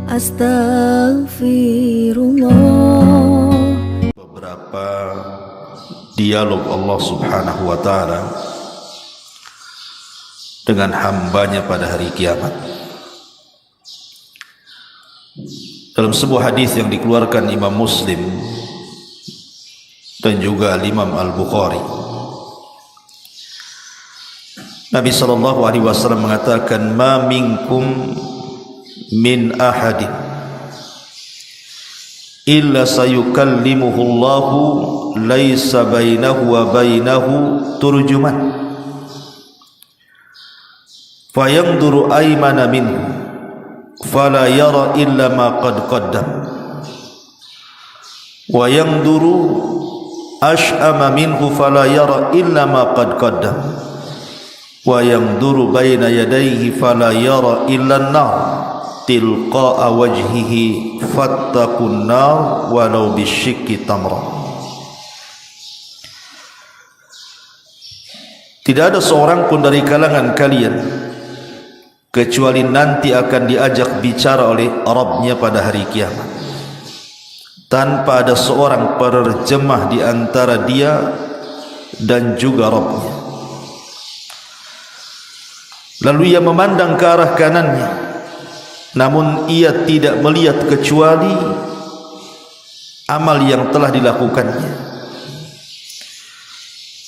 Astaghfirullah. Beberapa dialog Allah Subhanahu wa ta'ala dengan hambanya pada hari kiamat. Dalam sebuah hadis yang dikeluarkan Imam Muslim dan juga Imam Al-Bukhari, Nabi SAW mengatakan, ma minkum min ahadin illa sayukallimuhu Allahu laisa bainahu wa bainahu turjuman fayanzuru aymana minhu fala yara illa ma qad qaddam wa yanzuru ash'ama minhu fala yara illa ma qad qaddam wa yanzuru baina yadayhi fala yara illa an-nar tilqa'a wajhihi fattaqun nar walau bisyikki tamra. Tidak ada seorang pun dari kalangan kalian kecuali nanti akan diajak bicara oleh Rabbnya pada hari kiamat, tanpa ada seorang penerjemah di antara dia dan juga Rabbnya. Lalu ia memandang ke arah kanannya, namun ia tidak melihat kecuali amal yang telah dilakukannya.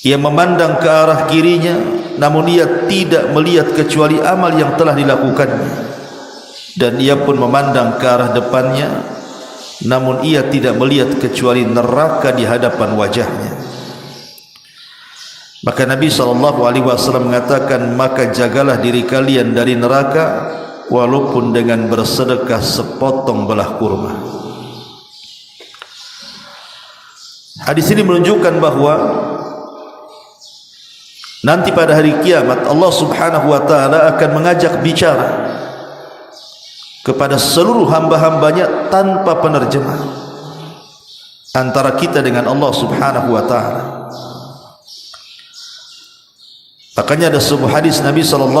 Ia memandang ke arah kirinya, namun ia tidak melihat kecuali amal yang telah dilakukannya. Dan ia pun memandang ke arah depannya, namun ia tidak melihat kecuali neraka di hadapan wajahnya. Maka Nabi SAW mengatakan, maka jagalah diri kalian dari neraka walaupun dengan bersedekah sepotong belah kurma. Hadis ini menunjukkan bahwa nanti pada hari kiamat Allah Subhanahu wa ta'ala akan mengajak bicara kepada seluruh hamba-hambanya tanpa penerjemah antara kita dengan Allah Subhanahu wa ta'ala. Makanya ada sebuah hadis Nabi SAW,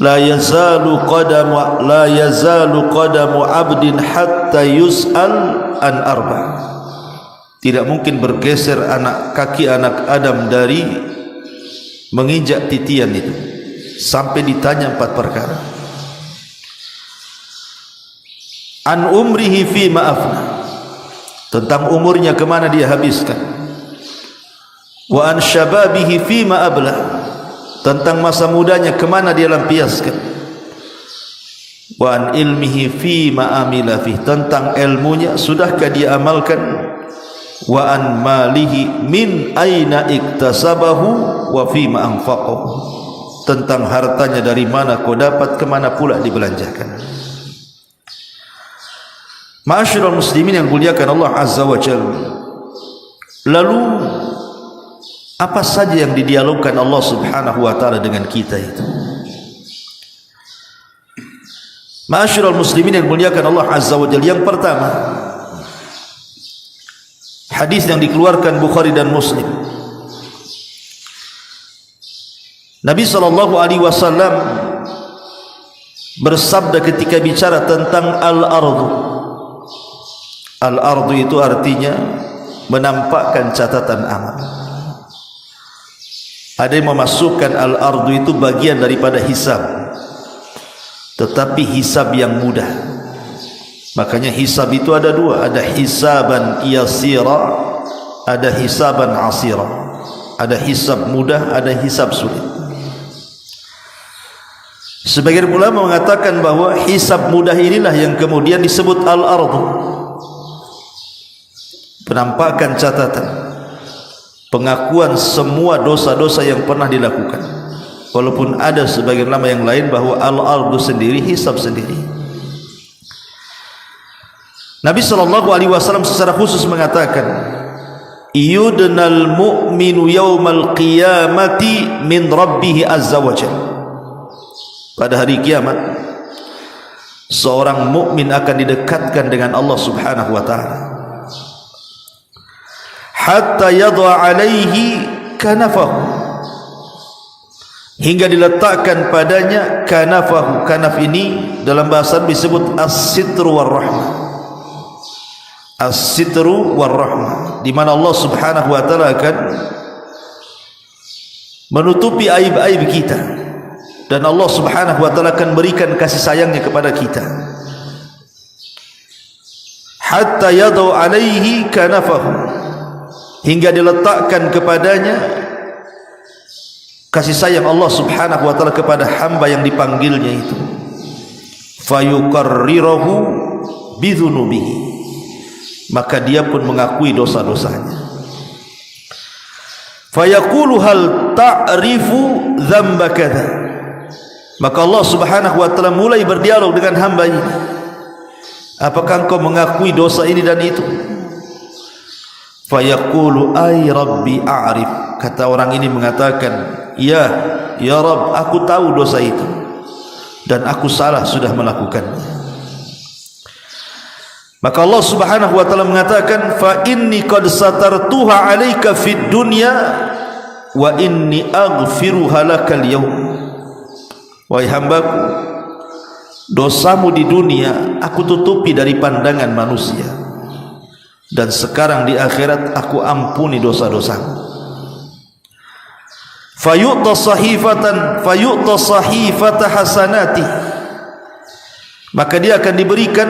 la yazalu qadamu abdin hatta yus'al an arba. Tidak mungkin bergeser kaki anak Adam dari menginjak titian itu sampai ditanya 4 perkara. An umrihi fi ma'afna, tentang umurnya kemana dia habiskan. Wa an syababihi fi ma'abla, tentang masa mudanya kemana dia lampiaskan. Wa an ilmihi fi ma'amila fi, tentang ilmunya sudahkah dia amalkan. Wa an malihi min aina iktasabahu wa fi ma'anfaqahu, tentang hartanya dari mana kau dapat, kemana pula dibelanjakan. Ma'asyiral muslimin yang muliakan Allah Azza wa Jalla, lalu apa saja yang didialogkan Allah Subhanahu wa ta'ala dengan kita itu? Ma'asyiral muslimin yang muliakan Allah Azza wa Jalla, yang pertama, hadis yang dikeluarkan Bukhari dan Muslim. Nabi SAW bersabda ketika bicara tentang al-ardu. Al-ardu itu artinya menampakkan catatan amal. Ada yang memasukkan al-ardu itu bagian daripada hisab, tetapi hisab yang mudah. Makanya hisab itu ada 2, ada hisaban yasira, ada hisaban asira. Ada hisab mudah, ada hisab sulit. Sebagian ulama mengatakan bahwa hisab mudah inilah yang kemudian disebut al-ardu, penampakan catatan, pengakuan semua dosa-dosa yang pernah dilakukan. Walaupun ada sebagian ulama yang lain bahwa al-ardu sendiri hisab sendiri. Nabi SAW secara khusus mengatakan, yudnal mu'minu yawmal qiyamati min rabbih azza wa jalla. Pada hari kiamat seorang mukmin akan didekatkan dengan Allah Subhanahu wa ta'ala, hatta yadha alaihi kanafahu, hingga diletakkan padanya kanafahu. Kanaf ini dalam bahasa disebut as-sitru war-rahmah. As-sitru war-rahmah, di mana Allah Subhanahu wa taala akan menutupi aib-aib kita, dan Allah Subhanahu wa taala akan berikan kasih sayangnya kepada kita. Hatta yadau alaihi kanafahu, hingga diletakkan kepadanya kasih sayang Allah Subhanahu wa taala kepada hamba yang dipanggilnya itu. Fayukarrirahu bidzunubihi, maka dia pun mengakui dosa-dosanya. Fayaqulu hal ta'rifu dzamba kadza, maka Allah Subhanahu wa taala mulai berdialog dengan hamba ini. Apakah engkau mengakui dosa ini dan itu? Fayaqulu ay rabbi a'rif, kata orang ini mengatakan, ya Rabb, aku tahu dosa itu dan aku salah sudah melakukannya. Maka Allah Subhanahu wa taala mengatakan, fa inni qad satartuha 'alaika fid dunya wa inni aghfiruha lakal yaum. Wahai hambaku, dosamu di dunia aku tutupi dari pandangan manusia, dan sekarang di akhirat aku ampuni dosa-dosamu. Fayu'ta sahifata hasanati, maka dia akan diberikan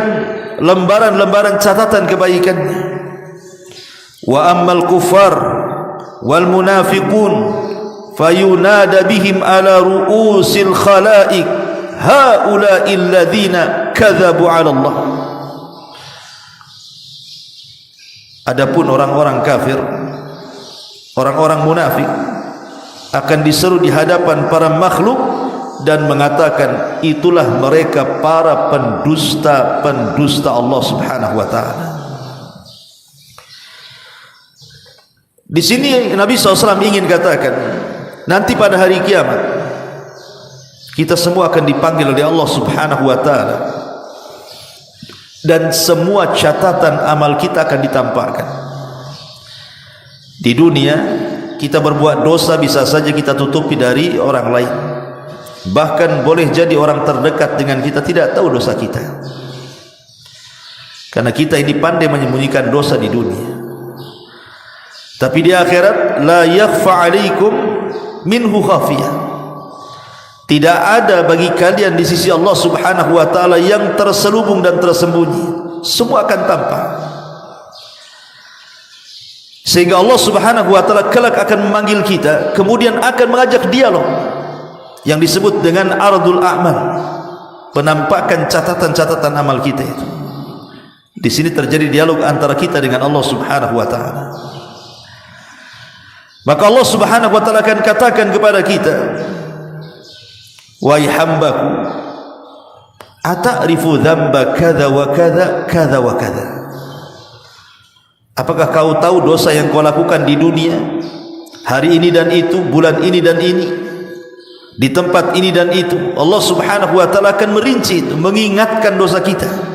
lembaran-lembaran catatan kebaikannya. Wa ammal kufar wal munafiqun fayunada bihim ala ru'usil khalaiq haula'i alladhina kadzabu 'ala Allah. Adapun orang-orang kafir, orang-orang munafik, akan diseru di hadapan para makhluk dan mengatakan, itulah mereka para pendusta-pendusta Allah Subhanahu wa taala. Di sini Nabi SAW ingin katakan, nanti pada hari kiamat kita semua akan dipanggil oleh Allah Subhanahu wa taala, dan semua catatan amal kita akan ditampakkan. Di dunia kita berbuat dosa bisa saja kita tutupi dari orang lain, bahkan boleh jadi orang terdekat dengan kita tidak tahu dosa kita, karena kita ini pandai menyembunyikan dosa di dunia. Tapi di akhirat, la yakhfa alaikum minhu khafiyah, tidak ada bagi kalian di sisi Allah Subhanahu wa taala yang terselubung dan tersembunyi, semua akan tampak. Sehingga Allah Subhanahu wa taala kelak akan memanggil kita, kemudian akan mengajak dialog yang disebut dengan ardul a'mal, penampakan catatan-catatan amal kita itu. Di sini terjadi dialog antara kita dengan Allah Subhanahu wa taala. Maka Allah Subhanahu wa taala akan katakan kepada kita, wahai hambaku, ata'rifu dzamba kadza wa kadza kadza wa kadza, apakah kau tahu dosa yang kau lakukan di dunia, hari ini dan itu, bulan ini dan ini, di tempat ini dan itu? Allah Subhanahu wa taala akan merinci itu, mengingatkan dosa kita.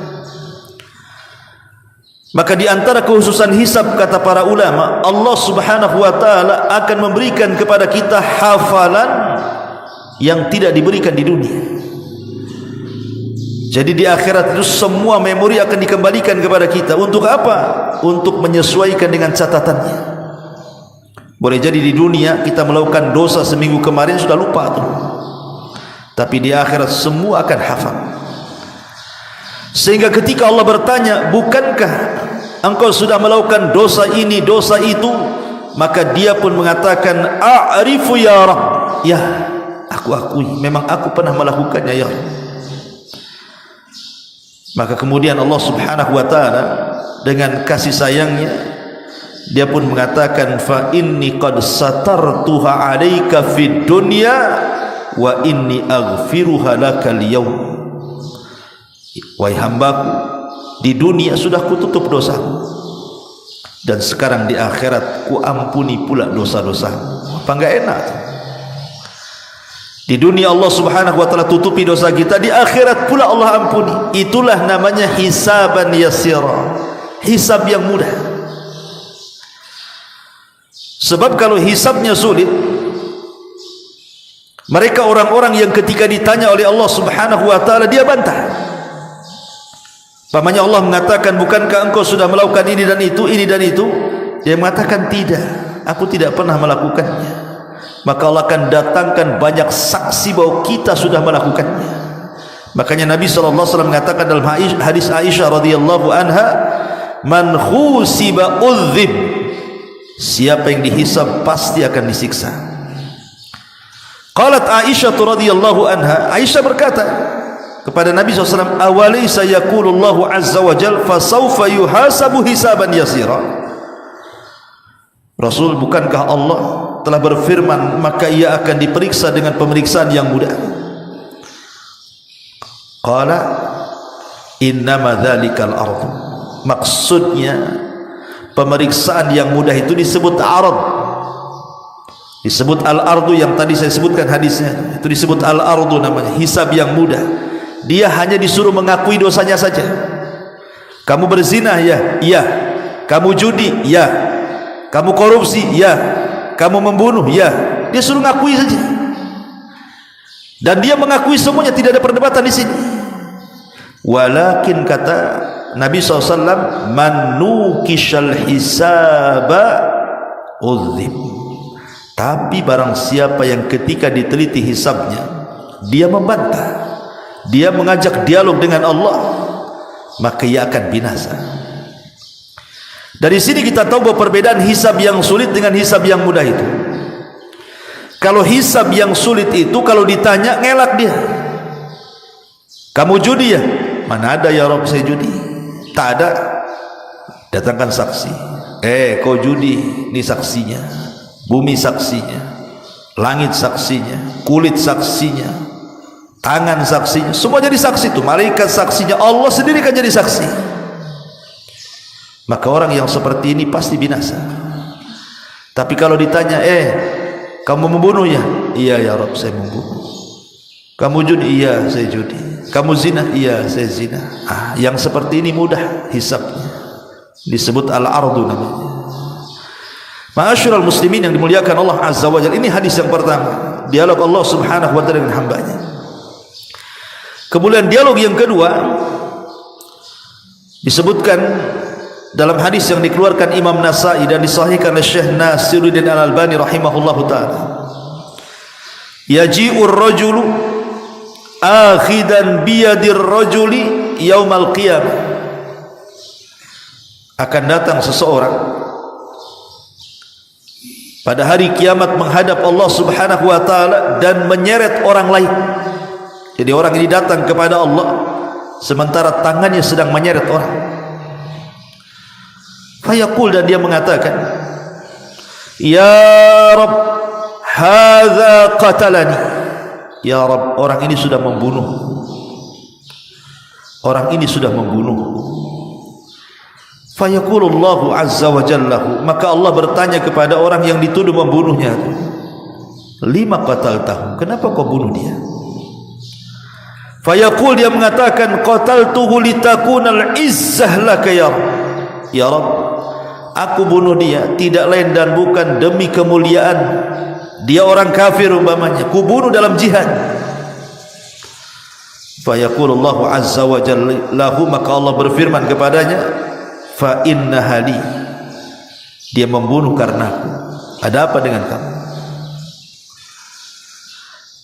Maka di antara kekhususan hisab, kata para ulama, Allah Subhanahu wa taala akan memberikan kepada kita hafalan yang tidak diberikan di dunia. Jadi di akhirat itu semua memori akan dikembalikan kepada kita. Untuk apa? Untuk menyesuaikan dengan catatannya. Boleh jadi di dunia kita melakukan dosa seminggu kemarin sudah lupa tuh, tapi di akhirat semua akan hafal. Sehingga ketika Allah bertanya, bukankah engkau sudah melakukan dosa ini, dosa itu? Maka dia pun mengatakan, a'rifu ya Rabb, ya aku akui, memang aku pernah melakukannya ya Rabb. Maka kemudian Allah Subhanahu wa taala dengan kasih sayangnya, dia pun mengatakan, fa inni qad satartuha 'alaika fid dunya wa inni aghfiruha lakal yaum. Wahai hambaku, di dunia sudah kututup dosamu, dan sekarang di akhirat ku ampuni pula dosa-dosamu. Apa enggak enak? Di dunia Allah Subhanahu wa taala tutupi dosa kita, di akhirat pula Allah ampuni. Itulah namanya hisaban yasira, hisab yang mudah. Sebab kalau hisabnya sulit, Mereka orang-orang yang ketika ditanya oleh Allah Subhanahu wa taala dia bantah. Pamannya Allah mengatakan, bukankah engkau sudah melakukan ini dan itu, ini dan itu? Dia mengatakan, tidak, aku tidak pernah melakukannya. Maka Allah akan datangkan banyak saksi bahwa kita sudah melakukannya. Makanya Nabi SAW mengatakan dalam hadis Aisyah radhiyallahu anha, man khusiba udzib, siapa yang dihisab pasti akan disiksa. Qalat Aisyah radhiyallahu anha, Aisyah berkata kepada Nabi SAW, awalaysa yaqulullahu azza wa jal fasawfa yuhasabu hisaban yasira. Rasul, bukankah Allah telah berfirman maka ia akan diperiksa dengan pemeriksaan yang mudah? Qala innama dzalikal ardu, maksudnya pemeriksaan yang mudah itu disebut arad, disebut al-ardu yang tadi saya sebutkan hadisnya, itu disebut al-ardu namanya, hisab yang mudah. Dia hanya disuruh mengakui dosanya saja. Kamu berzina, ya, iya. Kamu judi, ya. Kamu korupsi, ya. Kamu membunuh, ya. Dia suruh ngakui saja. Dan dia mengakui semuanya, tidak ada perdebatan di sini. Walakin kata Nabi SAW, man nukishal hisaba udzib. Tapi barang siapa yang ketika diteliti hisabnya dia membantah, dia mengajak dialog dengan Allah, maka ia akan binasa. Dari sini kita tahu bahwa perbedaan hisab yang sulit dengan hisab yang mudah itu. Kalau hisab yang sulit itu kalau ditanya ngelak dia. Kamu judi, ya? Mana ada ya Rabb saya judi? Tak ada. Datangkan saksi. Kau judi, ini saksinya. Bumi saksinya, langit saksinya, kulit saksinya, tangan saksinya, semua jadi saksi itu. Malaikat saksinya, Allah sendiri kan jadi saksi. Maka orang yang seperti ini pasti binasa. Tapi kalau ditanya, kamu membunuh, ya? Iya ya Rabb saya membunuh. Kamu judi? Iya saya judi. Kamu zina? Iya saya zina. Yang seperti ini mudah hisabnya, disebut al-ardu namanya. Ma'asyiral muslimin yang dimuliakan Allah Azza wa Jalla, ini hadis yang pertama, dialog Allah Subhanahu wa taala dengan hambanya. Kemudian dialog yang kedua disebutkan dalam hadis yang dikeluarkan Imam Nasai dan disahihkan oleh Syekh Nasiruddin Al-Albani rahimahullahu taala. Yaji'ur rajulu akhidan biyadir rajuli yaumal qiyamah. Akan datang seseorang pada hari kiamat menghadap Allah Subhanahu wa taala dan menyeret orang lain. Jadi orang ini datang kepada Allah sementara tangannya sedang menyeret orang. Fayaqul, dan dia mengatakan, ya Rabb, hadza qatalani. Ya Rabb, orang ini sudah membunuh. Orang ini sudah membunuh. Fayaqulullahu azza wa jalla, maka Allah bertanya kepada orang yang dituduh membunuhnya, lima qataltahu, kenapa kau bunuh dia? Fayaqul, dia mengatakan, qataltuhu litakunal izzah laka ya Rabb. Ya Rabb, aku bunuh dia tidak lain dan bukan demi kemuliaan. Dia orang kafir umpamanya, ku bunuh dalam jihad. Fayaqulullahu azza wa jalla, maka Allah berfirman kepadanya, fa inna hali, dia membunuh karena aku. Ada apa dengan kamu?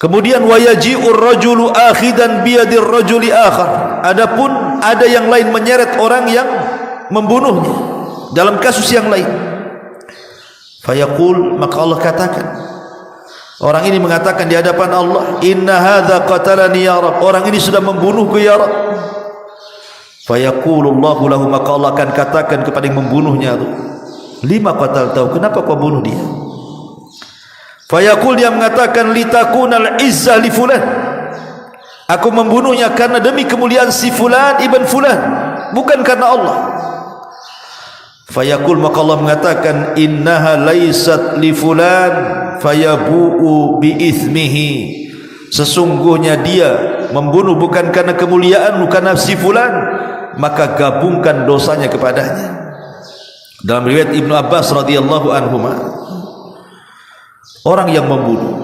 Kemudian wayaji'ur rajulu akhidan biyadir rajuli akhar. Adapun ada yang lain menyeret orang yang membunuhnya dalam kasus yang lain. Fayaqul, maka Allah katakan, orang ini mengatakan di hadapan Allah, inna hadza qatalani ya Rabb, orang ini sudah membunuhku ya Rabb. Fayaqulullahu lahu, maka Allah akan katakan kepada yang membunuhnya itu, lima qataltahu, kenapa kau bunuh dia? Fayaqul, dia mengatakan, litakunal izzah li fulan, aku membunuhnya karena demi kemuliaan si fulan ibn fulan, bukan karena Allah. Fayaqul, maka Allah mengatakan, innaha laysat li fulan fayabu'u bi ithmihi, sesungguhnya dia membunuh bukan karena kemuliaan, bukan si fulan, maka gabungkan dosanya kepadanya. Dalam riwayat Ibnu Abbas radhiyallahu anhuma, orang yang membunuh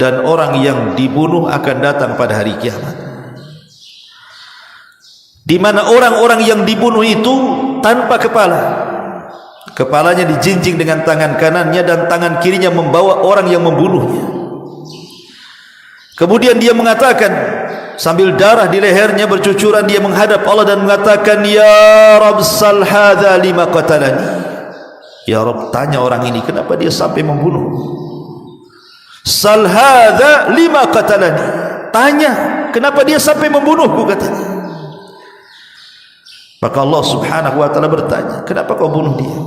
dan orang yang dibunuh akan datang pada hari kiamat, di mana orang-orang yang dibunuh itu tanpa kepala, kepalanya dijinjing dengan tangan kanannya dan tangan kirinya membawa orang yang membunuhnya. Kemudian dia mengatakan sambil darah di lehernya bercucuran, dia menghadap Allah dan mengatakan, ya Rabb, sal hadza lima qatalani. Ya Rabb, tanya orang ini kenapa dia sampai membunuh. Sal hadza lima qatalani, tanya kenapa dia sampai membunuhku, katanya. Maka Allah Subhanahu wa taala bertanya, kenapa kau bunuh dia?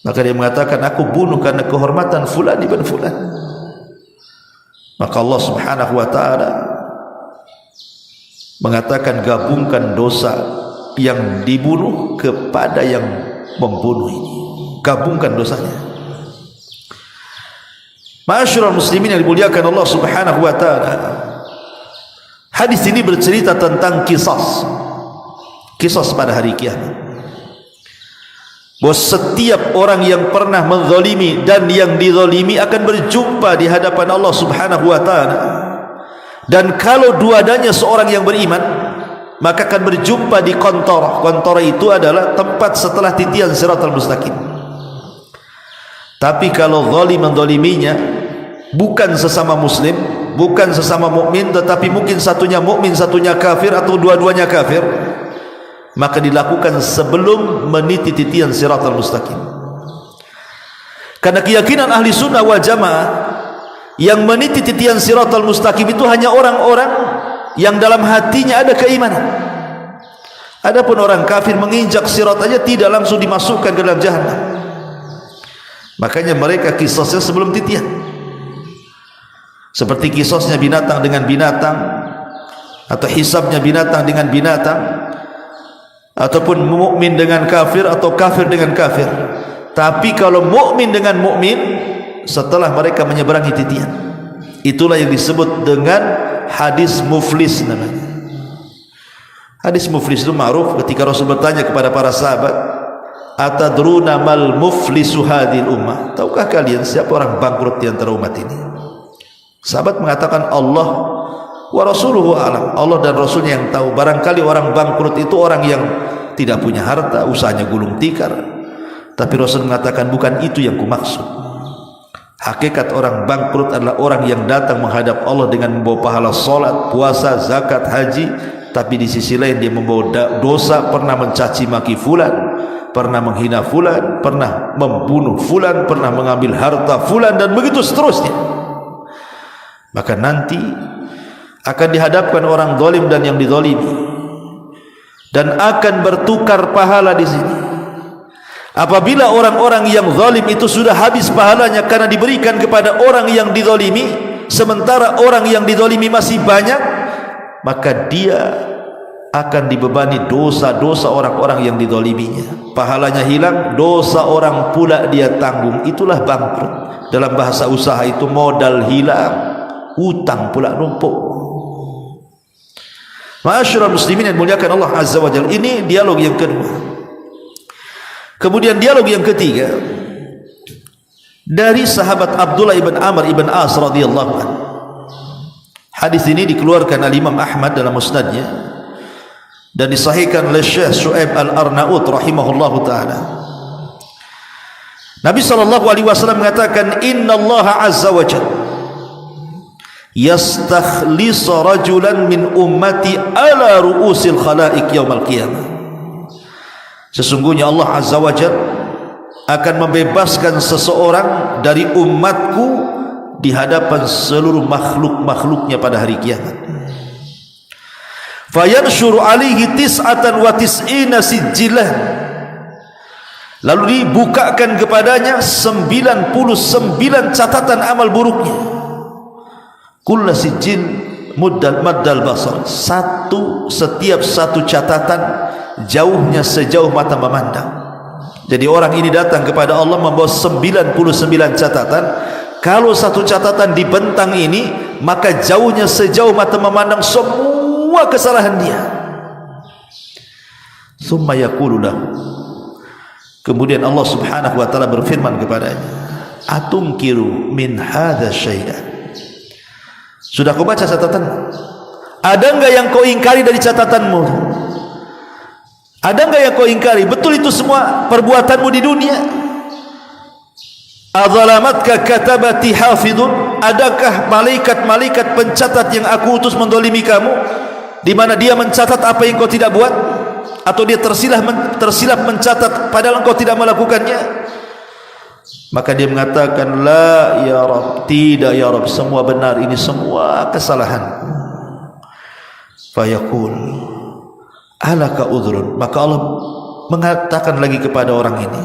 Maka dia mengatakan, aku bunuh karena kehormatan fulan ibn fulan. Maka Allah Subhanahu wa taala mengatakan, gabungkan dosa yang dibunuh kepada yang membunuh ini, gabungkan dosanya. Ma'asyiral muslimin yang dimuliakan Allah Subhanahu wa taala, hadis ini bercerita tentang kisas pada hari kiamat, bahwa setiap orang yang pernah menzalimi dan yang dizalimi akan berjumpa di hadapan Allah Subhanahu wa taala. Dan kalau dua-duanya seorang yang beriman, maka akan berjumpa di qantarah. Qantarah itu adalah tempat setelah titian siratal mustaqim. Tapi kalau zalim menzaliminya bukan sesama muslim, bukan sesama mukmin, tetapi mungkin satunya mukmin, satunya kafir, atau dua-duanya kafir, maka dilakukan sebelum meniti titian siratal mustaqim. Karena keyakinan ahli sunnah wal jamaah, yang meniti titian siratal mustaqim itu hanya orang-orang yang dalam hatinya ada keimanan. Adapun orang kafir menginjak sirat aja tidak langsung dimasukkan ke dalam jahannam. Makanya mereka kisosnya sebelum titian, seperti kisosnya binatang dengan binatang, atau hisabnya binatang dengan binatang, ataupun mukmin dengan kafir atau kafir dengan kafir. Tapi kalau mukmin dengan mukmin setelah mereka menyeberangi titian, itulah yang disebut dengan hadis muflis namanya. Hadis muflis itu ma'ruf ketika Rasul bertanya kepada para sahabat, atadruna mal muflisu hadhil ummah, tahukah kalian siapa orang bangkrut di antara umat ini? Sahabat mengatakan, Allah wa rasuluhu a'lam, Allah dan Rasulnya yang tahu. Barangkali orang bangkrut itu orang yang tidak punya harta, usahanya gulung tikar. Tapi Rasul mengatakan, bukan itu yang kumaksud. Hakikat orang bangkrut adalah orang yang datang menghadap Allah dengan membawa pahala salat, puasa, zakat, haji, tapi di sisi lain dia membawa dosa, pernah mencaci maki fulan, pernah menghina fulan, pernah membunuh fulan, pernah mengambil harta fulan, dan begitu seterusnya. Maka nanti akan dihadapkan orang zalim dan yang dizalimi, dan akan bertukar pahala di sini. Apabila orang-orang yang zalim itu sudah habis pahalanya karena diberikan kepada orang yang dizalimi, sementara orang yang dizalimi masih banyak, maka dia akan dibebani dosa-dosa orang-orang yang dizaliminya. Pahalanya hilang, dosa orang pula dia tanggung. Itulah bangkrut. Dalam bahasa usaha itu modal hilang, utang pula numpuk. Ma'asyiral muslimin yang dimuliakan Allah Azza wa Jalla, ini dialog yang kedua. Kemudian dialog yang ketiga dari sahabat Abdullah ibn Amr ibn As radhiyallahu anhu. Hadis ini dikeluarkan oleh Imam Ahmad dalam musnadnya dan disahihkan oleh Syekh Syuaib Al-Arnaut rahimahullahu taala. Nabi sallallahu alaihi wasallam mengatakan, innallaha azza wa jalla yastakhlis rajulan min ummati ala ru'usil khalaiq yaumil qiyamah. Sesungguhnya Allah Azza wa Jalla akan membebaskan seseorang dari umatku di hadapan seluruh makhluk-makhluknya pada hari kiamat. Fayanshuru alaihi tis'atan wa tis'ina sijjilan, lalu dibukakan kepadanya 99 catatan amal buruknya. Kullu sijjin maddal basar, setiap satu catatan jauhnya sejauh mata memandang. Jadi orang ini datang kepada Allah membawa 99 catatan. Kalau satu catatan dibentang ini, maka jauhnya sejauh mata memandang semua kesalahan dia. Summa yaqulu lahu, kemudian Allah Subhanahu wa taala berfirman kepadanya, atunkiru min hadza syai'an, Sudah kau baca catatan? Ada enggak yang kau ingkari dari catatanmu? Ada enggak yang kau ingkari? Betul itu semua perbuatanmu di dunia? Adzalamatka katabati hafidun? Adakah malaikat-malaikat pencatat yang aku utus mendolimi kamu, di mana dia mencatat apa yang kau tidak buat, atau dia tersilap mencatat padahal engkau tidak melakukannya? Maka dia mengatakan, la ya Rabb, tidak ya Rabb, semua benar, ini semua kesalahan. Fayaqul alaka udhrun, maka Allah mengatakan lagi kepada orang ini,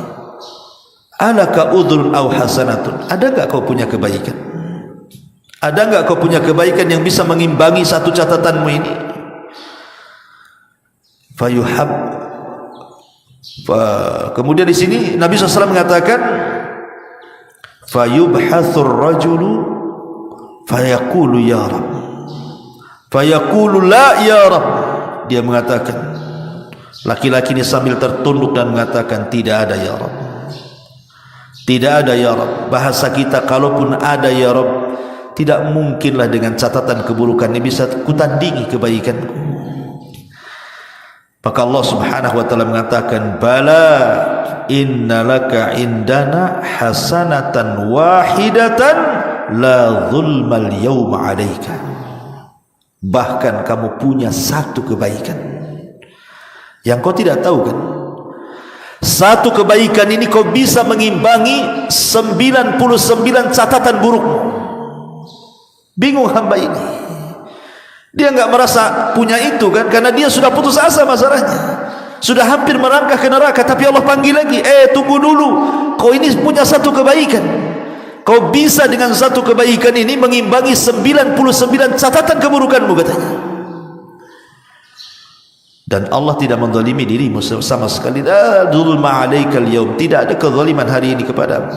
alaka udhrun aw hasanatun, ada enggak kau punya kebaikan? Ada enggak kau punya kebaikan yang bisa mengimbangi satu catatanmu ini? Fayuhab. Kemudian di sini Nabi SAW mengatakan, fayubhathur rajulu fayaqulu ya Rabb, fayaqulu la ya Rabb. Dia mengatakan, laki-laki ini sambil tertunduk dan mengatakan, tidak ada ya Rabb, tidak ada ya Rabb. Bahasa kita, kalaupun ada ya Rabb, tidak mungkinlah dengan catatan keburukan ini bisa kutandingi kebaikanku. Maka Allah Subhanahu wa taala mengatakan, bala innalaka indana hasanatan wahidatan la zulmal yawma 'alaika. Bahkan kamu punya satu kebaikan yang kau tidak tahu kan? Satu kebaikan ini kau bisa mengimbangi 99 catatan burukmu. Bingung hamba ini, dia enggak merasa punya itu kan, karena dia sudah putus asa masalahnya, sudah hampir merangkah ke neraka. Tapi Allah panggil lagi, tunggu dulu, kau ini punya satu kebaikan. Kau bisa dengan satu kebaikan ini mengimbangi 99 catatan keburukanmu, katanya. Dan Allah tidak menzalimi dirimu sama sekali. La dzulma 'alaikal yaum, tidak ada kezaliman hari ini kepadamu.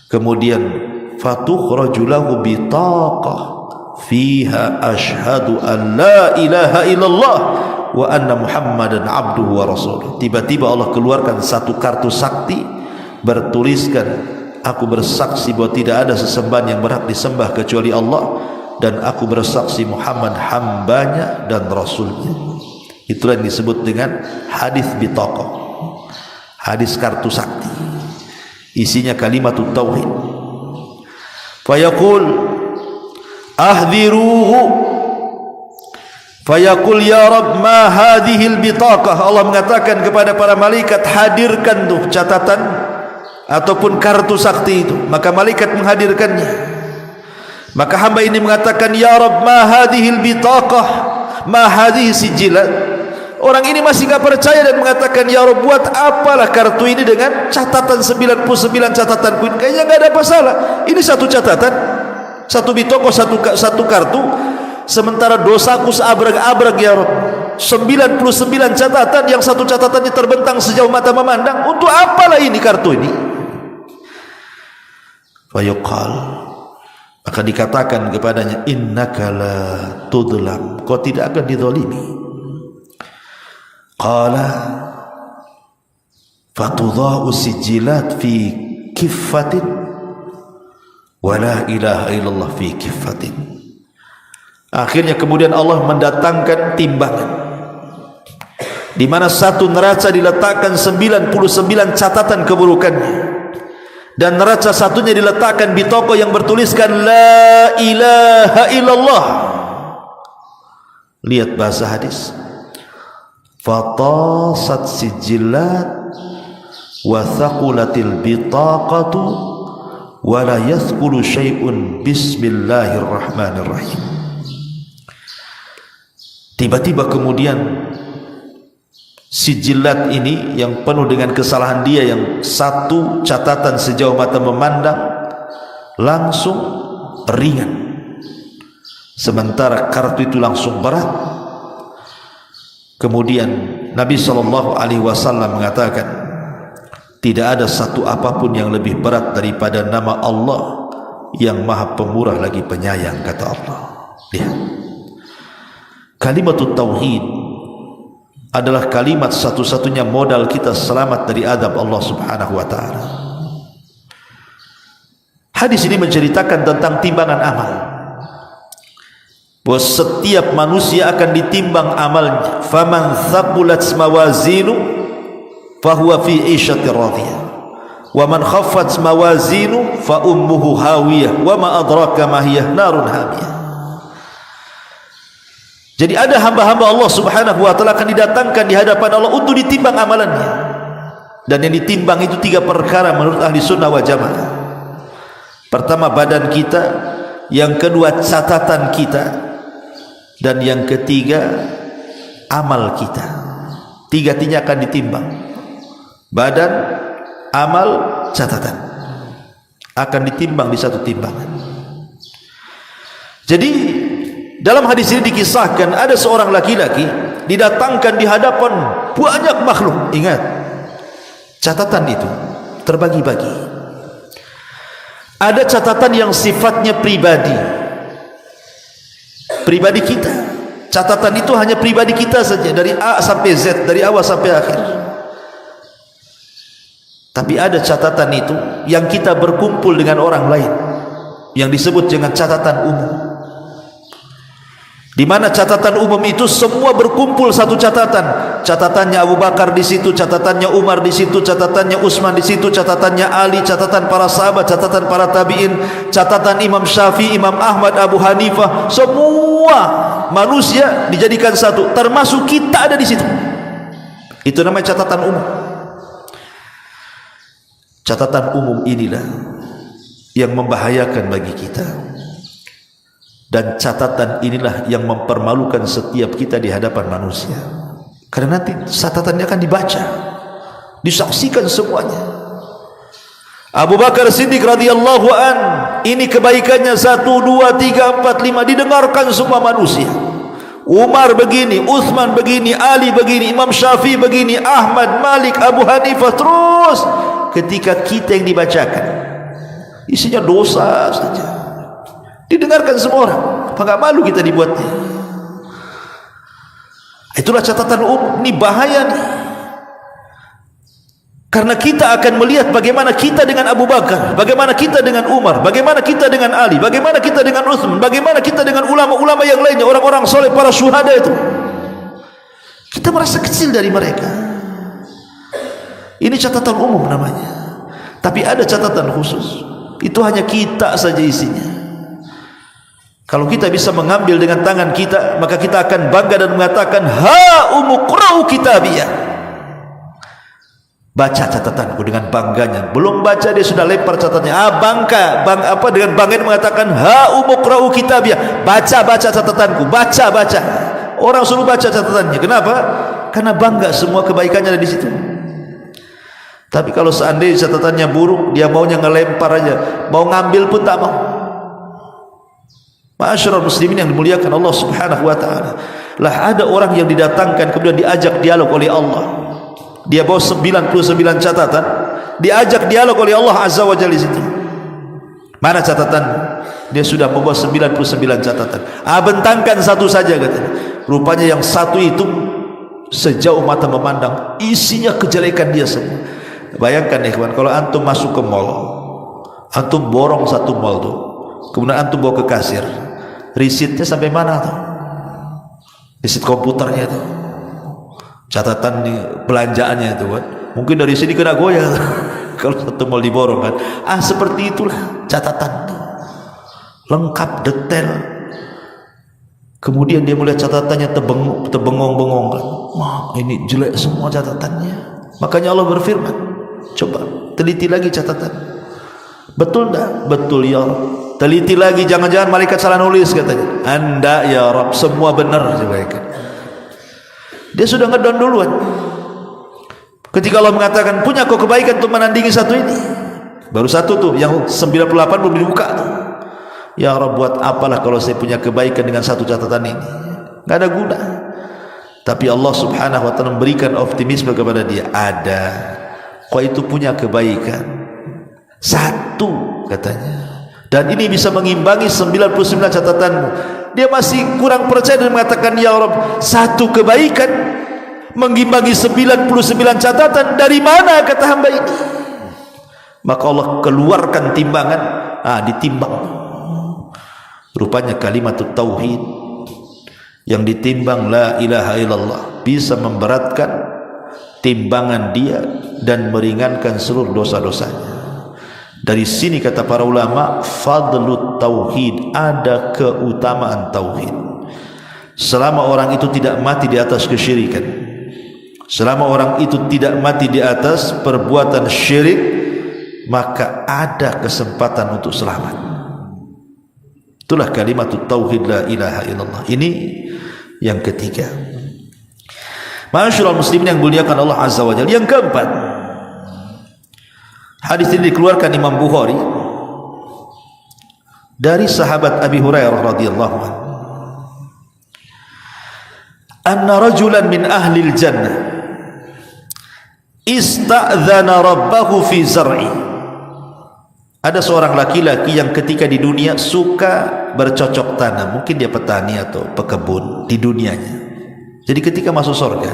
Kemudian fatukhraju lahu bitaqah fiha asyhadu an la ilaha illallah wa anna muhammadan abduhu wa rasuluh. Tiba-tiba Allah keluarkan satu kartu sakti, bertuliskan, aku bersaksi bahwa tidak ada sesembahan yang berhak disembah kecuali Allah, dan aku bersaksi Muhammad hambanya dan rasulnya. Itulah yang disebut dengan hadis bitaqah, hadis kartu sakti. Isinya kalimatut tauhid. Fayaqul ahdhiruhu, fayaqul ya Rabb ma hadhil bitaqah. Allah mengatakan kepada para malaikat, hadirkan tuh catatan ataupun kartu sakti itu. Maka malaikat menghadirkannya. Maka hamba ini mengatakan, ya Rabb ma hadhil bitaqah, ma hadhihi sijilat. Orang ini masih enggak percaya dan mengatakan, ya Rabb, buat apalah kartu ini dengan catatan 99 catatanku ini? Kayaknya enggak ada masalah. Ini satu catatan, satu bitaqah, satu kartu, sementara dosaku seabrag-abrag ya Rabb. 99 catatan, yang satu catatannya terbentang sejauh mata memandang. Untuk apalah ini kartu ini? Fayuqal, maka dikatakan kepadanya, innaka la tudlam, kau tidak akan dizalimi. Qala fatudha'u sijilat fi kiffatin wa la ilaha illallah fi kiffatin. Akhirnya kemudian Allah mendatangkan timbangan, di mana satu neraca diletakkan 99 catatan keburukannya, dan neraca satunya diletakkan bitaqah yang bertuliskan la ilaha illallah. Lihat bahasa hadis, fatasat sijilat wa thaqulatil bitaqatu wa la yathqulu syai'un bismillahirrahmanirrahim. Tiba-tiba kemudian sijilat ini yang penuh dengan kesalahan dia, yang satu catatan sejauh mata memandang, langsung ringan, sementara kartu itu langsung berat. Kemudian Nabi SAW mengatakan, tidak ada satu apapun yang lebih berat daripada nama Allah yang maha pemurah lagi penyayang, kata Allah. Lihat, kalimatut tauhid adalah kalimat satu-satunya modal kita selamat dari azab Allah Subhanahu wa taala. Hadis ini menceritakan tentang timbangan amal. bahwa setiap manusia akan ditimbang amalnya. Faman thaqulat mawazinu fahuwa fi 'ishatir radiyah wa man khaffat mawazinu fa ummuhu hawiyah wa ma adraka ma hiya narun hamiyah. Jadi ada hamba-hamba Allah Subhanahu wa taala akan didatangkan di hadapan Allah untuk ditimbang amalannya. Dan yang ditimbang itu 3 perkara menurut ahli sunnah wal jamaah. Pertama, badan kita, yang kedua catatan kita, dan yang ketiga amal kita. 3-3 akan ditimbang. Badan, amal, catatan akan ditimbang di satu timbangan. Jadi dalam hadis ini dikisahkan ada seorang laki-laki didatangkan di hadapan banyak makhluk. Ingat, catatan itu terbagi-bagi. Ada catatan yang sifatnya pribadi, pribadi kita. Catatan itu hanya pribadi kita saja, dari A sampai Z, dari awal sampai akhir. Tapi ada catatan itu yang kita berkumpul dengan orang lain, yang disebut dengan catatan umum. Di mana catatan umum itu semua berkumpul satu catatan. Catatannya Abu Bakar di situ, catatannya Umar di situ, catatannya Utsman di situ, catatannya Ali, catatan para sahabat, catatan para tabi'in, catatan Imam Syafi'i, Imam Ahmad, Abu Hanifah. Semua manusia dijadikan satu, termasuk kita ada di situ. Itu namanya catatan umum. Catatan umum inilah yang membahayakan bagi kita. Dan catatan inilah yang mempermalukan setiap kita di hadapan manusia. Karena nanti catatannya akan dibaca, disaksikan semuanya. Abu Bakar Siddiq radhiyallahu an, ini kebaikannya 1, 2, 3, 4, 5 didengarkan semua manusia. Umar begini, Utsman begini, Ali begini, Imam Syafi'i begini, Ahmad, Malik, Abu Hanifah, terus ketika kita yang dibacakan isinya dosa saja, didengarkan semua orang. Apa enggak malu kita dibuatnya? Itulah catatan umum. Ini bahaya nih. Karena kita akan melihat bagaimana kita dengan Abu Bakar, bagaimana kita dengan Umar, bagaimana kita dengan Ali, bagaimana kita dengan Utsman, bagaimana kita dengan ulama-ulama yang lainnya, orang-orang soleh, para syuhada itu. Kita merasa kecil dari mereka. Ini catatan umum namanya. Tapi ada catatan khusus. Itu hanya kita saja isinya. Kalau kita bisa mengambil dengan tangan kita, maka kita akan bangga dan mengatakan, ha umuqra'u kitabiyah. Baca catatanku, dengan bangganya. Belum baca dia sudah lempar catatannya. Dengan bangga mengatakan, ha umuqra'u kitabiyah. Baca catatanku, baca. Orang suruh baca catatannya. Kenapa? Karena bangga semua kebaikannya ada di situ. Tapi kalau seandainya catatannya buruk, dia maunya ngelempar aja, mau ngambil pun tak mau. Ma'asyiral muslimin yang dimuliakan Allah Subhanahu wa taala. Lah ada orang yang didatangkan kemudian diajak dialog oleh Allah. Dia bawa 99 catatan, diajak dialog oleh Allah Azza wa Jalla di situ. Mana catatan? Dia sudah membawa 99 catatan. Bentangkan satu saja katanya. Rupanya yang satu itu sejauh mata memandang isinya kejelekan dia semua. Bayangkan ikhwan, kalau antum masuk ke mall, antum borong satu mall tuh, kemudian antum bawa ke kasir, risitnya sampai mana tuh? Risit komputernya tuh, catatan di belanjaannya itu kan, mungkin dari sini kena goyah kalau satu mall diborong kan. Seperti itulah catatan tuh, lengkap, detail. Kemudian dia melihat catatannya terbengong-bengong kan. Wah, ini jelek semua catatannya. Makanya Allah berfirman, coba teliti lagi catatan. Betul enggak? Betul ya Rabb. Teliti lagi, jangan-jangan malaikat salah nulis katanya. Anda ya Rabb, semua benar. Dia sudah ngedon duluan. Ketika Allah mengatakan, punya kau kebaikan untuk menandingi satu ini, baru satu tuh, yang 98 belum dibuka tuh. Ya Rabb, buat apalah kalau saya punya kebaikan dengan satu catatan ini, nggak ada guna. Tapi Allah Subhanahu wa taala memberikan optimisme kepada dia. Ada, kau itu punya kebaikan satu katanya, dan ini bisa mengimbangi 99 catatanmu. Dia masih kurang percaya dan mengatakan, ya Rabb, satu kebaikan mengimbangi 99 catatan, dari mana kata hamba ini? Maka Allah keluarkan timbangan, ditimbang. Rupanya kalimat tauhid yang ditimbang la ilaha illallah bisa memberatkan timbangan dia dan meringankan seluruh dosa-dosanya. Dari sini kata para ulama, fadlut tauhid, ada keutamaan tauhid. Selama orang itu tidak mati di atas kesyirikan, selama orang itu tidak mati di atas perbuatan syirik, maka ada kesempatan untuk selamat. Itulah kalimat tauhid la ilaha illallah. Ini yang ketiga. Ma'asyiral muslimin yang muliakan Allah Azza wa Jalla. Yang keempat, hadis ini dikeluarkan Imam Bukhari dari sahabat Abi Hurairah radhiyallahu anhu. Anna rajulan min ahli al-jannah ista'dzana rabbahu fi zar'i. Ada seorang laki-laki yang ketika di dunia suka bercocok tanam, mungkin dia petani atau pekebun di dunianya. Jadi ketika masuk surga,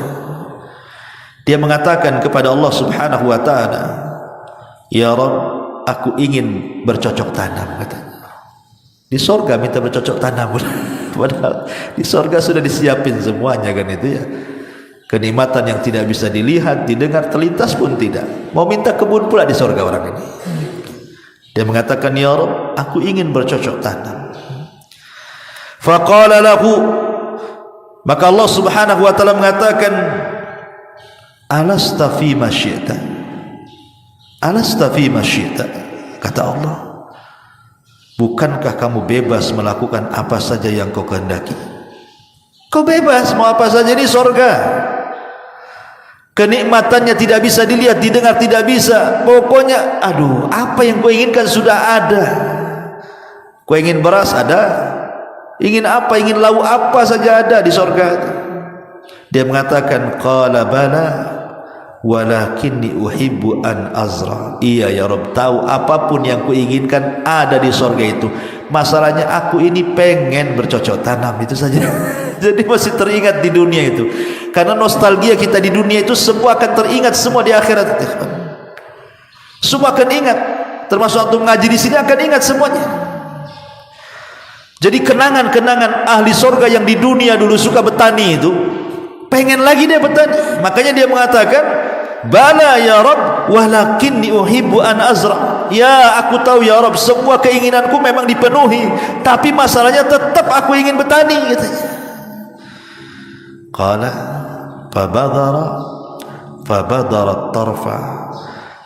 dia mengatakan kepada Allah Subhanahu wa taala, "Ya Rabb, aku ingin bercocok tanam," katanya. Di surga minta bercocok tanam. Padahal di surga sudah disiapin semuanya kan itu ya. Kenikmatan yang tidak bisa dilihat, didengar, terlintas pun tidak. Mau minta kebun pula di surga orang ini. Dia mengatakan, "Ya Rabb, aku ingin bercocok tanam." Faqala lahu, maka Allah Subhanahu wa taala mengatakan, "Alasta fi ma syi'ta." Alasta fi ma syi'ta. Kata Allah, bukankah kamu bebas melakukan apa saja yang kau kehendaki? Kau bebas mau apa saja di surga. Kenikmatannya tidak bisa dilihat, didengar tidak bisa. Pokoknya, aduh, apa yang kau inginkan sudah ada. Kau ingin beras ada, ingin apa, ingin lauk apa saja ada di surga. Dia mengatakan, qala bala walakinni uhibbu an azra. Iya ya Rabb, tahu apapun yang kuinginkan ada di surga itu. Masalahnya aku ini pengen bercocok tanam, itu saja. Jadi masih teringat di dunia itu. Karena nostalgia kita di dunia itu semua akan teringat semua di akhirat. Semua akan ingat. Termasuk untuk ngaji di sini akan ingat semuanya. Jadi kenangan-kenangan ahli surga yang di dunia dulu suka bertani itu, pengen lagi dia bertani. Makanya dia mengatakan, "Bala ya Rabb, walakinni uhibbu an azra." Ya, aku tahu ya Rabb, semua keinginanku memang dipenuhi, tapi masalahnya tetap aku ingin bertani, katanya. Qala fabadara tarfa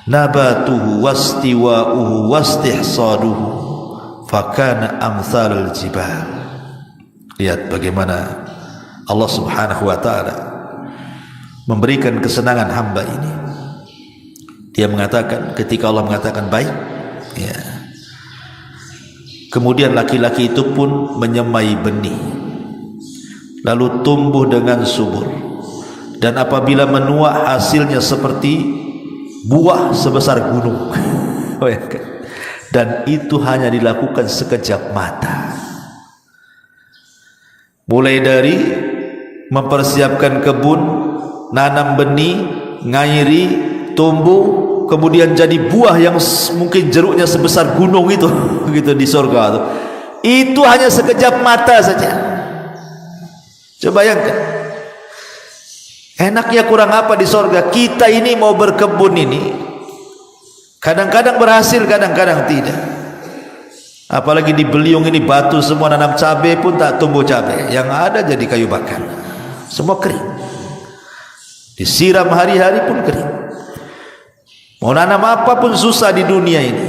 nabatuhu wastiwa'uhu wastihsaduhu fakana amsalul jibal. Lihat bagaimana Allah Subhanahu wa taala memberikan kesenangan hamba ini. Dia mengatakan, ketika Allah mengatakan baik, ya, kemudian laki-laki itu pun menyemai benih, lalu tumbuh dengan subur, dan apabila menuai hasilnya seperti buah sebesar gunung. Dan itu hanya dilakukan sekejap mata. Mulai dari mempersiapkan kebun, nanam benih, ngairi, tumbuh, kemudian jadi buah yang mungkin jeruknya sebesar gunung itu, gitu di surga itu. Itu hanya sekejap mata saja. Coba bayangkan, enaknya kurang apa di surga? Kita ini mau berkebun ini, kadang-kadang berhasil, kadang-kadang tidak. Apalagi di Beliung ini batu semua, nanam cabai pun tak tumbuh cabai, yang ada jadi kayu bakar, semua kering. Disiram hari-hari pun kering. Mau nanam apapun susah di dunia ini.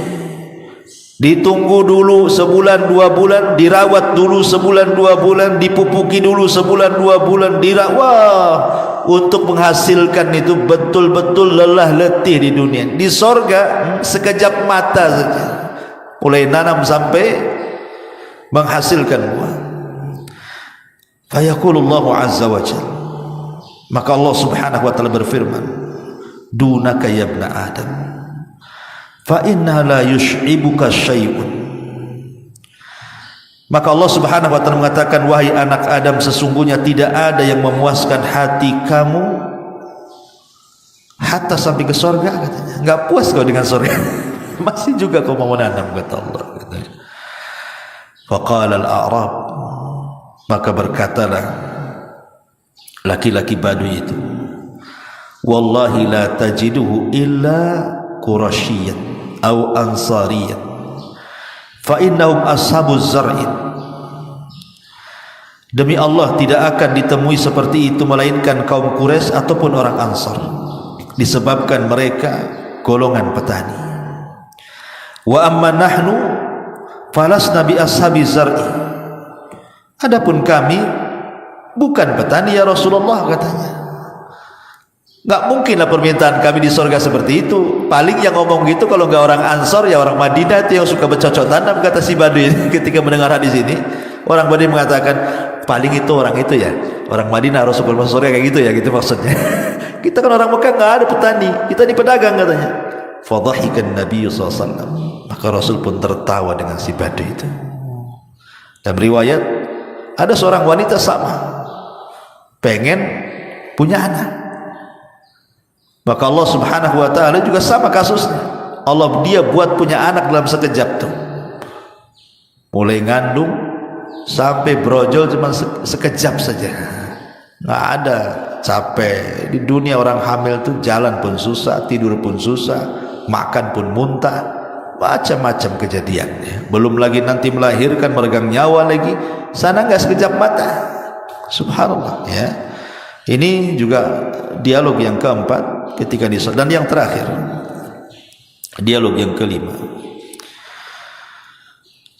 Ditunggu dulu sebulan 2 bulan, dirawat dulu sebulan 2 bulan, dipupuki dulu sebulan 2 bulan, dirawat. Untuk menghasilkan itu betul-betul lelah letih di dunia. Di sorga sekejap mata saja, mulai nanam sampai menghasilkan buah. Fayaqulullahu azza wa jalla, maka Allah Subhanahu wa taala berfirman, dunaka ya ibna Adam, fa inna la yush'ibuka syai'un. Maka Allah Subhanahu wa taala mengatakan, wahai anak Adam, sesungguhnya tidak ada yang memuaskan hati kamu hatta sampai ke surga, katanya. Enggak puas kau dengan surga, masih juga kau mau menanam, kata Allah, katanya. Faqala al-a'rab, Maka berkatalah laki-laki Badui itu, wallahi la tajiduhu illa Qurasyiyan atau Ansariyan fa innahum ashabuz zar'in. Demi Allah tidak akan ditemui seperti itu melainkan kaum Quraisy ataupun orang Ansar, disebabkan mereka golongan petani. Wa amma nahnu falasna bi ashabi zar'i. Adapun kami bukan petani ya Rasulullah, katanya. Enggak mungkinlah permintaan kami di surga seperti itu. Paling yang ngomong gitu kalau enggak orang Ansar ya orang Madinah itu yang suka bercocok tanam, kata si Badui ketika mendengar hadis ini. Orang Badui mengatakan paling itu orang itu ya, orang Madinah Rasulullah surga kayak gitu ya, gitu maksudnya. Kita kan orang Mekah enggak ada petani, kita di pedagang, katanya. Fadhahikan Nabi SAW. Maka Rasul pun tertawa dengan si Badui itu. Dan riwayat ada seorang wanita sama pengen punya anak, maka Allah Subhanahu wa ta'ala juga sama kasusnya. Dia buat punya anak dalam sekejap tuh, mulai ngandung sampai brojol cuma sekejap saja. Nggak ada capek di dunia. Orang hamil tuh jalan pun susah, tidur pun susah, makan pun muntah, macam-macam kejadiannya. Belum lagi nanti melahirkan, meregang nyawa lagi, sana nggak sekejap mata. Subhanallah ya. Ini juga dialog yang keempat ketika dan yang terakhir dialog yang kelima.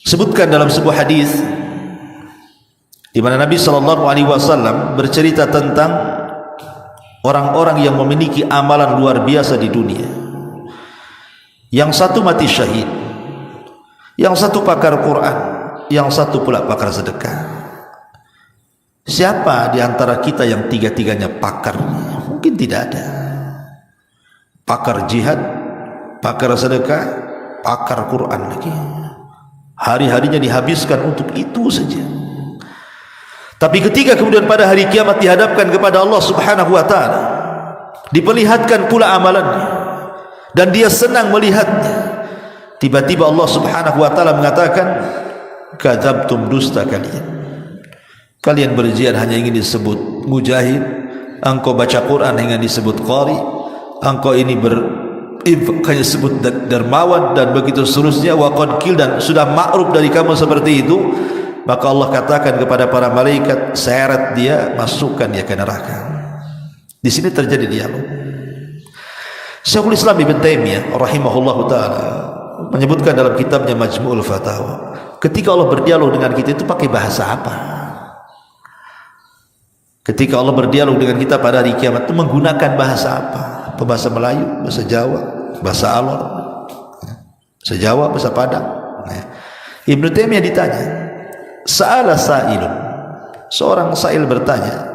Sebutkan dalam sebuah hadis di mana Nabi SAW bercerita tentang orang-orang yang memiliki amalan luar biasa di dunia. Yang satu mati syahid, yang satu pakar Quran, yang satu pula pakar sedekah. Siapa di antara kita yang tiga-tiganya pakar? Mungkin tidak ada. Pakar jihad, pakar sedekah, pakar Quran lagi. Hari-harinya dihabiskan untuk itu saja. Tapi ketika kemudian pada hari kiamat dihadapkan kepada Allah Subhanahu wa ta'ala, diperlihatkan pula amalannya, dan dia senang melihatnya, tiba-tiba Allah Subhanahu wa ta'ala mengatakan, kadzabtum, dusta kalian berjihad hanya ingin disebut mujahid, engkau baca Quran ingin disebut qari, engkau ini hanya disebut dermawan, dan begitu seterusnya. Wa qad qil, dan sudah ma'ruf dari kamu seperti itu. Maka Allah katakan kepada para malaikat, seret dia, masukkan dia ke neraka. Di sini terjadi dialog. Syekhul Islam Ibn Taimiyah rahimahullahu ta'ala menyebutkan dalam kitabnya Majmu'ul Fatawa, ketika Allah berdialog dengan kita itu pakai bahasa apa? Ketika Allah berdialog dengan kita pada hari kiamat itu menggunakan bahasa apa? Bahasa Melayu, bahasa Jawa, bahasa Alor, bahasa Jawa, bahasa Padang. Ibn Taimiyah ditanya, sa'ala sa'ilun, seorang sa'il bertanya,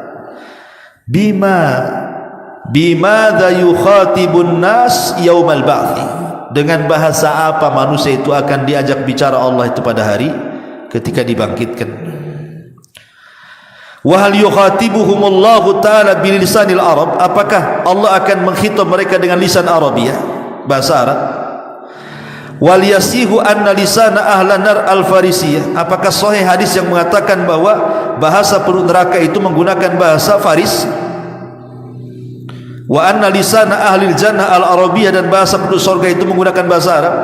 bimadza yukhatibun nas yaumal ba'thi, dengan bahasa apa manusia itu akan diajak bicara Allah itu pada hari ketika dibangkitkan. Wa hal yukhatibuhumullahu ta'ala bilisanil Arab, apakah Allah akan mengkhitab mereka dengan lisan Arabiyah, bahasa Arab? Wal yasihu anna lisana ahlan nar al-farisiyah, apakah sahih hadis yang mengatakan bahwa bahasa penduduk neraka itu menggunakan bahasa Faris? Wa anna lisana ahlil jannah al-arabiyah, dan bahasa penduduk surga itu menggunakan bahasa Arab?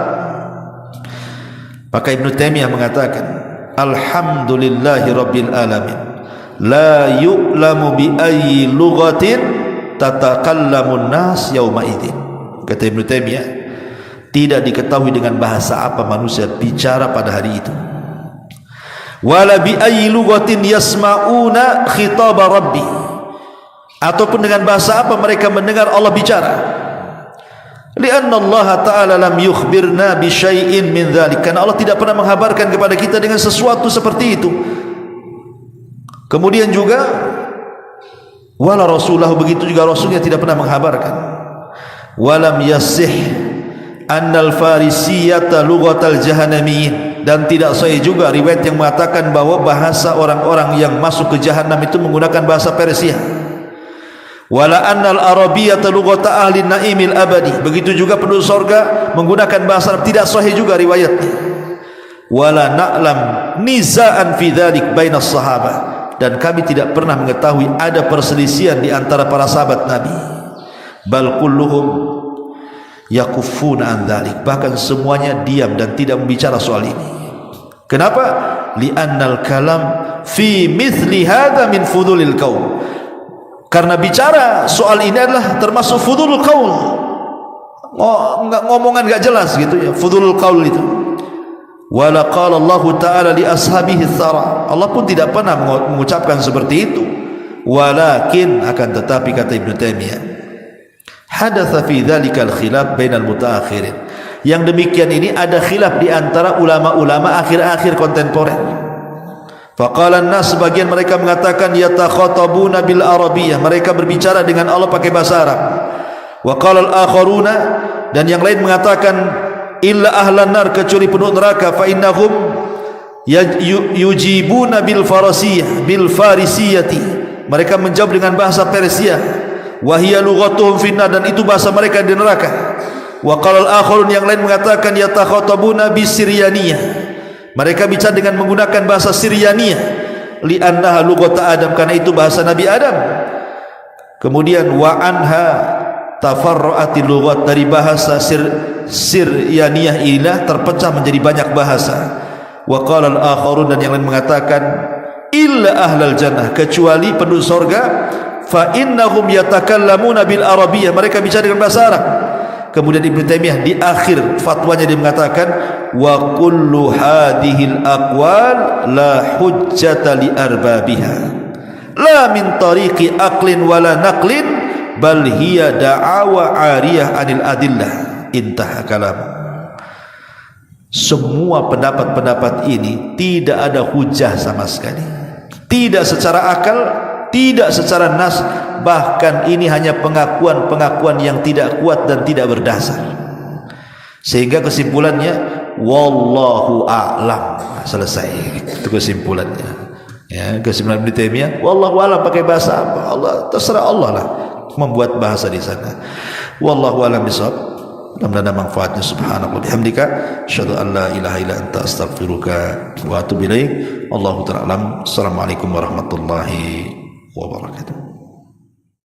Maka Ibnu Taimiyah mengatakan, alhamdulillahi rabbil alamin, la yu'lamu bi ayyi lughatin tatakallamun nas yauma idzin. Kata Ibnu Taimiyah, tidak diketahui dengan bahasa apa manusia bicara pada hari itu. Wala bi ayyi lughatin yasma'una khitab rabbi, ataupun dengan bahasa apa mereka mendengar Allah bicara. Lianna Allah Ta'ala lam yukhbirna bi syai'in min dzalik, karena Allah tidak pernah menghabarkan kepada kita dengan sesuatu seperti itu. Kemudian juga wala rasulahu, begitu juga rasulnya tidak pernah menghabarkan. Walam yasih annal farisiyata lughatal jahannamiyin, dan tidak sahih juga riwayat yang mengatakan bahwa bahasa orang-orang yang masuk ke jahanam itu menggunakan bahasa Persia. Wala annal arabiyyata lughata ahli naimil abadi, begitu juga penduduk surga menggunakan bahasa Arab, tidak sahih juga riwayatnya. Wala na'lam nizaan fi dzalik bainas sahabah, dan kami tidak pernah mengetahui ada perselisihan di antara para sahabat Nabi. Bal kulluhum yakuffuna an dzalik, bahkan semuanya diam dan tidak membicara soal ini. Kenapa? Li'annal kalam fi mithli hadza min fudulil qaul, karena bicara soal ini adalah termasuk fudulul qaul. Ngomongan enggak jelas gitu ya, fudulul qaul itu. Wala qala Allah Ta'ala li ashabihi tsara, Allah pun tidak pernah mengucapkan seperti itu. Walakin, akan tetapi kata Ibnu Taimiyah, hadatsa fi dzalikal khilaf bainal mutaakhirin, yang demikian ini ada khilaf di antara ulama-ulama akhir-akhir kontemporer. Faqala an-nas, sebagian mereka mengatakan yatakhatabuna bil arabiyyah, mereka berbicara dengan Allah pakai bahasa Arab. Wa qala al-akharuna, dan yang lain mengatakan illa ahlan nar, kecuali penduduk neraka, fa innahum yujibuna bil farasiyah bil farisiyati, mereka menjawab dengan bahasa Persia. Wa hiya lughatuhum finnar, dan itu bahasa mereka di neraka. Wa qala al-akharun, yang lain mengatakan yatakhatabuna bisiryaniyah, mereka bicara dengan menggunakan bahasa Siryaniyah. Li annaha lughatu Adam, karena itu bahasa Nabi Adam. Kemudian wa anha tafarra'atil lughat, dari bahasa Siryaniyah inilah terpecah menjadi banyak bahasa. Wa qala al-akharun, dan yang lain mengatakan illa ahlal jannah, kecuali penduduk surga, fa innahum yatakallamuna bil arabiyyah, mereka bicara dengan bahasa Arab. Kemudian Ibnu Taimiyah di akhir fatwanya dia mengatakan wa kullu hadhil aqwal la hujjata li arbabiha la min tariqi aqlin wala naqlin bal hiya da'awa 'ariyah 'anil adillah, intaha kalam. Semua pendapat-pendapat ini tidak ada hujah sama sekali, tidak secara akal, tidak secara nas, bahkan ini hanya pengakuan-pengakuan yang tidak kuat dan tidak berdasar. Sehingga kesimpulannya wallahu a'lam, selesai, itu kesimpulannya. Ya, kesimpulan Ibnu Taimiyah wallahu a'lam, pakai bahasa apa Allah, terserah Allah lah membuat bahasa di sana. Wallahu a'lam bishawab. Mudah-mudahan ada manfaatnya. Subhanallah bihamdika, asyhadu an la ilaha illa anta, astaghfiruka wa atubu ilaik. Allahu ta'ala alam. Assalamualaikum warahmatullahi wabarakatuh.